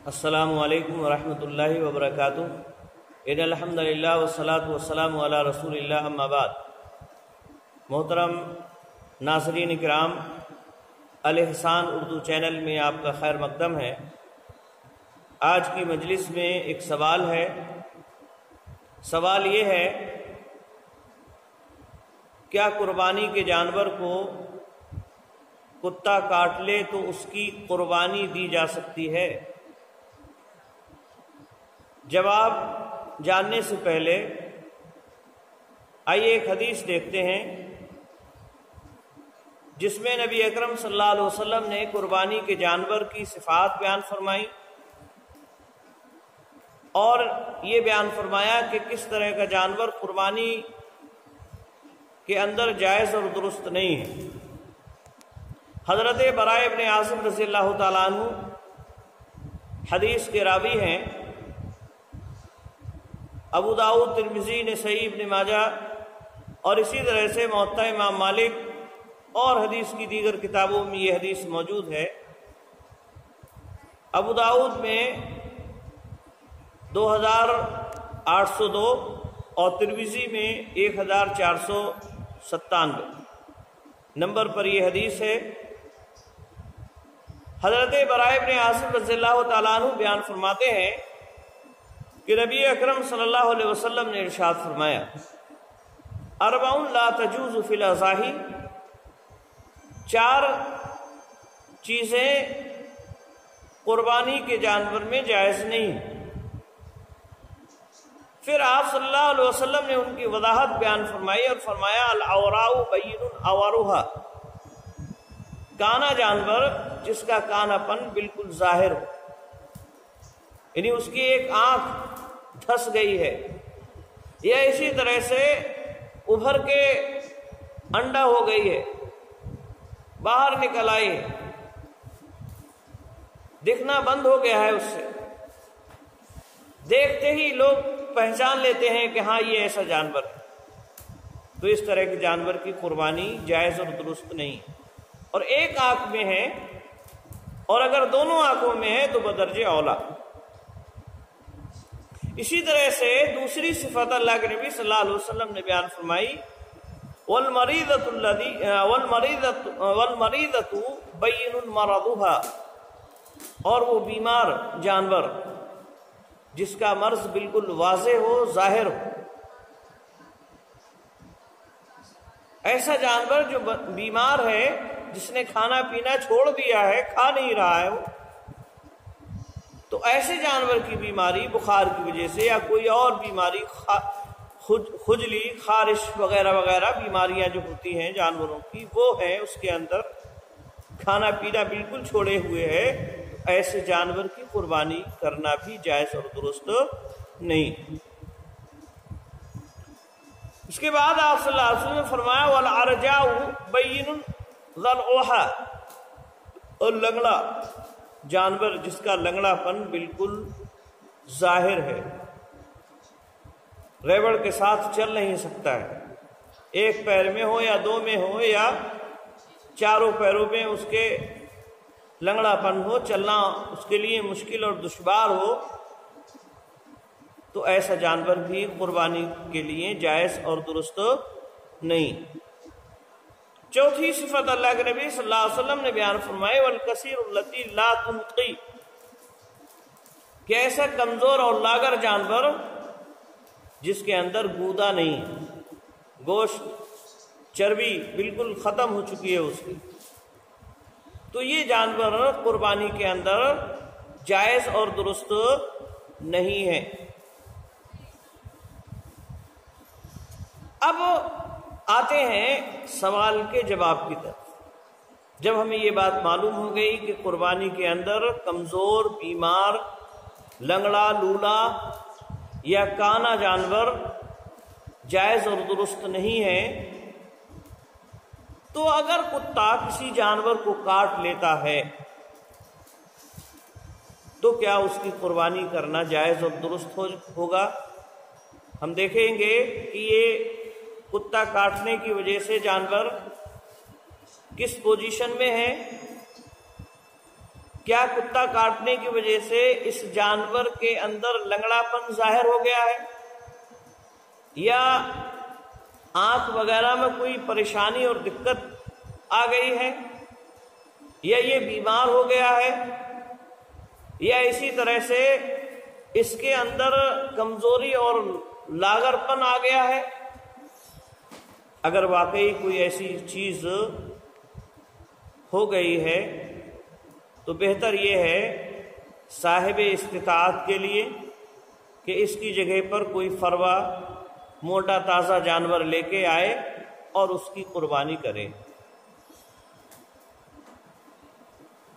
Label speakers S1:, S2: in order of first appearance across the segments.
S1: السلام علیکم ورحمۃ اللہ وبرکاتہ۔ ان الحمد للہ والصلاۃ والسلام علی رسول اللہ، اما بعد۔ محترم ناظرین کرام، الاحسان اردو چینل میں آپ کا خیر مقدم ہے۔ آج کی مجلس میں ایک سوال ہے۔ سوال یہ ہے، کیا قربانی کے جانور کو کتا کاٹ لے تو اس کی قربانی دی جا سکتی ہے؟ جواب جاننے سے پہلے آئیے ایک حدیث دیکھتے ہیں جس میں نبی اکرم صلی اللہ علیہ وسلم نے قربانی کے جانور کی صفات بیان فرمائی اور یہ بیان فرمایا کہ کس طرح کا جانور قربانی کے اندر جائز اور درست نہیں ہے۔ حضرت برائے ابن عازب رضی اللہ تعالیٰ عنہ حدیث کے راوی ہیں۔ ابو داؤد، ترمذی، نسائی، ابن ماجہ اور اسی طرح سے موطا امام مالک اور حدیث کی دیگر کتابوں میں یہ حدیث موجود ہے۔ ابو داؤد میں 2802 اور ترمذی میں 1497 نمبر پر یہ حدیث ہے۔ حضرت برائے ابن عازب رضی اللہ تعالیٰ عنہ بیان فرماتے ہیں کہ نبی اکرم صلی اللہ علیہ وسلم نے ارشاد فرمایا، اربع لا تجوز فی الاضاحی، 4 چیزیں قربانی کے جانور میں جائز نہیں۔ پھر آپ صلی اللہ علیہ وسلم نے ان کی وضاحت بیان فرمائی اور فرمایا، العوراء بین عوارها، کانا جانور جس کا کانا پن بالکل ظاہر ہو، یعنی اس کی ایک آنکھ دھس گئی ہے یا اسی طرح سے ابھر کے انڈا ہو گئی ہے، باہر نکل آئی ہے، دکھنا بند ہو گیا ہے، اس سے دیکھتے ہی لوگ پہچان لیتے ہیں کہ ہاں یہ ایسا جانور ہے، تو اس طرح کے جانور کی قربانی جائز اور درست نہیں۔ اور ایک آنکھ میں ہے اور اگر دونوں آنکھوں میں ہے تو بدرجہ اولا۔ اسی طرح سے دوسری صفت اللہ کے نبی صلی اللہ علیہ وسلم نے بیان فرمائی، والمریضۃ بین مرضها، اور وہ بیمار جانور جس کا مرض بالکل واضح ہو، ظاہر ہو، ایسا جانور جو بیمار ہے، جس نے کھانا پینا چھوڑ دیا ہے، کھا نہیں رہا ہے وہ، تو ایسے جانور کی بیماری بخار کی وجہ سے یا کوئی اور بیماری، خجلی، خارش وغیرہ وغیرہ بیماریاں جو ہوتی ہیں جانوروں کی، وہ ہیں اس کے اندر، کھانا پینا بالکل چھوڑے ہوئے ہے، ایسے جانور کی قربانی کرنا بھی جائز اور درست نہیں۔ اس کے بعد آپ صلی اللہ علیہ وسلم نے فرمایا، والعرجاء بین ضلعها، اور لنگڑا جانور جس کا لنگڑا پن بالکل ظاہر ہے، ریوڑ کے ساتھ چل نہیں سکتا ہے، ایک پیر میں ہو یا 2 میں ہو یا چاروں پیروں میں اس کے لنگڑا پن ہو، چلنا اس کے لیے مشکل اور دشوار ہو، تو ایسا جانور بھی قربانی کے لیے جائز اور درست نہیں۔ چوتھی صفت اللہ کے نبی صلی اللہ علیہ وسلم نے بیان فرمائی، والکثیر التی لا تنقی، کہ ایسا کمزور اور لاغر جانور جس کے اندر گودا نہیں ہے، گوشت چربی بالکل ختم ہو چکی ہے اس کی، تو یہ جانور قربانی کے اندر جائز اور درست نہیں ہے۔ اب آتے ہیں سوال کے جواب کی طرف۔ جب ہمیں یہ بات معلوم ہو گئی کہ قربانی کے اندر کمزور، بیمار، لنگڑا، لولا یا کانا جانور جائز اور درست نہیں ہے، تو اگر کتا کسی جانور کو کاٹ لیتا ہے تو کیا اس کی قربانی کرنا جائز اور درست ہوگا؟ ہم دیکھیں گے کہ یہ کتا کاٹنے کی وجہ سے جانور کس پوزیشن میں ہے، کیا کتا کاٹنے کی وجہ سے اس جانور کے اندر لنگڑا پن ظاہر ہو گیا ہے، یا آنکھ وغیرہ میں کوئی پریشانی اور دقت آ گئی ہے، یا یہ بیمار ہو گیا ہے، یا اسی طرح سے اس کے اندر کمزوری اور لاغر پن آ گیا ہے؟ اگر واقعی کوئی ایسی چیز ہو گئی ہے تو بہتر یہ ہے صاحب استطاعت کے لیے کہ اس کی جگہ پر کوئی فروا موٹا تازہ جانور لے کے آئے اور اس کی قربانی کرے.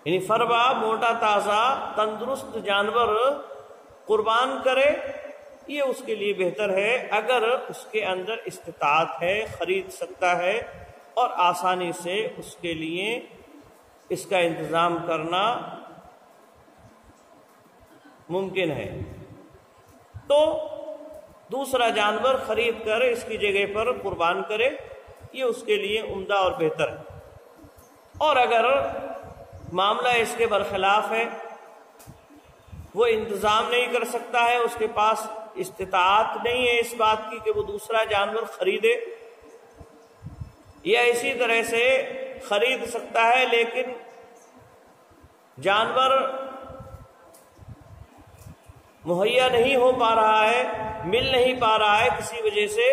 S1: یعنی فروا موٹا تازہ تندرست جانور قربان کرے، یہ اس کے لیے بہتر ہے اگر اس کے اندر استطاعت ہے، خرید سکتا ہے اور آسانی سے اس کے لیے اس کا انتظام کرنا ممکن ہے. تو دوسرا جانور خرید کر اس کی جگہ پر قربان کرے، یہ اس کے لیے عمدہ اور بہتر ہے. اور اگر معاملہ اس کے برخلاف ہے، وہ انتظام نہیں کر سکتا ہے، اس کے پاس استطاعت نہیں ہے اس بات کی کہ وہ دوسرا جانور خریدے، یا اسی طرح سے خرید سکتا ہے لیکن جانور مہیا نہیں ہو پا رہا ہے، مل نہیں پا رہا ہے کسی وجہ سے،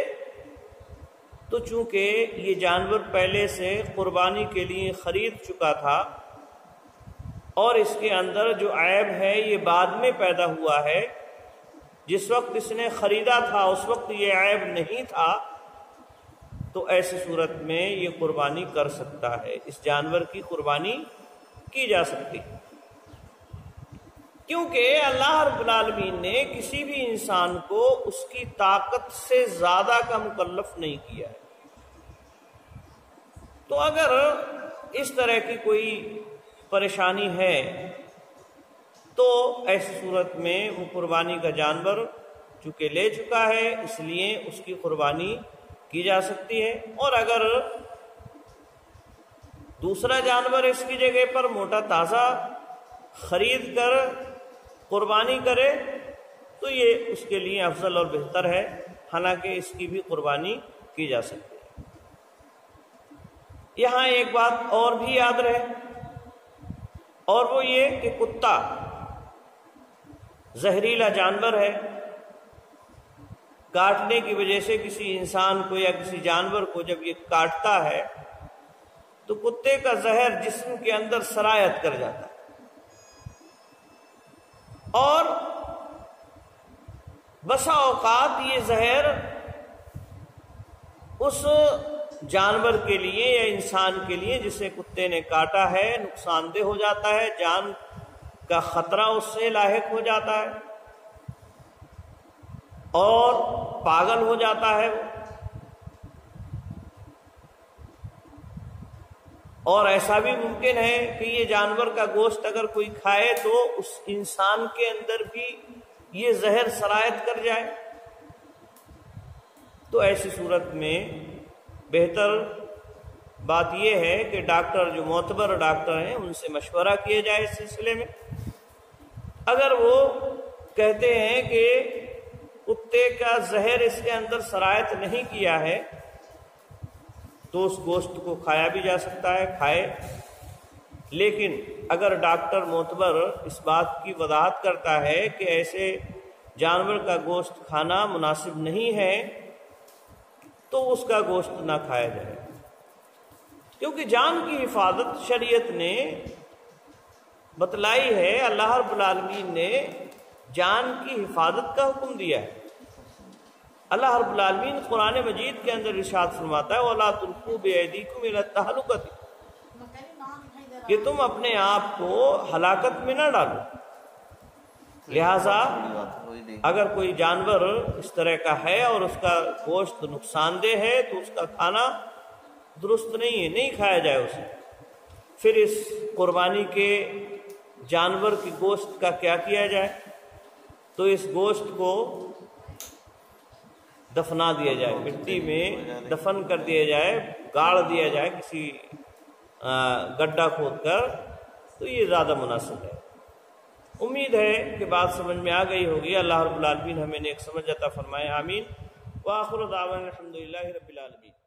S1: تو چونکہ یہ جانور پہلے سے قربانی کے لیے خرید چکا تھا اور اس کے اندر جو عیب ہے یہ بعد میں پیدا ہوا ہے، جس وقت اس نے خریدا تھا اس وقت یہ عیب نہیں تھا، تو ایسی صورت میں یہ قربانی کر سکتا ہے، اس جانور کی قربانی کی جا سکتی ہے. کیونکہ اللہ رب العالمین نے کسی بھی انسان کو اس کی طاقت سے زیادہ کا مکلف نہیں کیا ہے. تو اگر اس طرح کی کوئی پریشانی ہے تو ایسی صورت میں وہ قربانی کا جانور چونکہ لے چکا ہے اس لیے اس کی قربانی کی جا سکتی ہے. اور اگر دوسرا جانور اس کی جگہ پر موٹا تازہ خرید کر قربانی کرے تو یہ اس کے لیے افضل اور بہتر ہے، حالانکہ اس کی بھی قربانی کی جا سکتی ہے. یہاں ایک بات اور بھی یاد رہے، اور وہ یہ کہ کتا زہریلا جانور ہے، کاٹنے کی وجہ سے کسی انسان کو یا کسی جانور کو جب یہ کاٹتا ہے تو کتے کا زہر جسم کے اندر سرایت کر جاتا ہے، اور بسا اوقات یہ زہر اس جانور کے لیے یا انسان کے لیے جسے کتے نے کاٹا ہے نقصان دہ ہو جاتا ہے، جان کا خطرہ اس سے لاحق ہو جاتا ہے اور پاگل ہو جاتا ہے. اور ایسا بھی ممکن ہے کہ یہ جانور کا گوشت اگر کوئی کھائے تو اس انسان کے اندر بھی یہ زہر سرایت کر جائے. تو ایسی صورت میں بہتر بات یہ ہے کہ ڈاکٹر جو معتبر ڈاکٹر ہیں ان سے مشورہ کیا جائے اس سلسلے میں. اگر وہ کہتے ہیں کہ کتے کا زہر اس کے اندر سرایت نہیں کیا ہے تو اس گوشت کو کھایا بھی جا سکتا ہے، کھائے. لیکن اگر ڈاکٹر معتبر اس بات کی وضاحت کرتا ہے کہ ایسے جانور کا گوشت کھانا مناسب نہیں ہے تو اس کا گوشت نہ کھایا جائے، کیونکہ جان کی حفاظت شریعت نے بتلائی ہے. اللہ رب العالمین نے جان کی حفاظت کا حکم دیا ہے. اللہ رب العالمین قرآن مجید کے اندر ارشاد فرماتا ہے وَلَا تُلْقُوا بِأَيْدِيكُمْ إِلَى التَّهْلُكَةِ، کہ تم اپنے آپ کو ہلاکت میں نہ ڈالو. لہذا اگر کوئی جانور اس طرح کا ہے اور اس کا گوشت نقصان دہ ہے تو اس کا کھانا درست نہیں ہے، نہیں کھایا جائے اسے. پھر اس قربانی کے جانور کی گوشت کا کیا کیا جائے؟ تو اس گوشت کو دفنا دیا جائے، مٹی میں دفن کر دیا جائے، گاڑ دیا جائے کسی گڈھا کھود کر، تو یہ زیادہ مناسب ہے۔ امید ہے کہ بات سمجھ میں آ گئی ہوگی۔ اللہ رب العالمین ہمیں نیک سمجھ عطا فرمائے، آمین۔ وآخر دعوانا الحمدللہ رب العالمین۔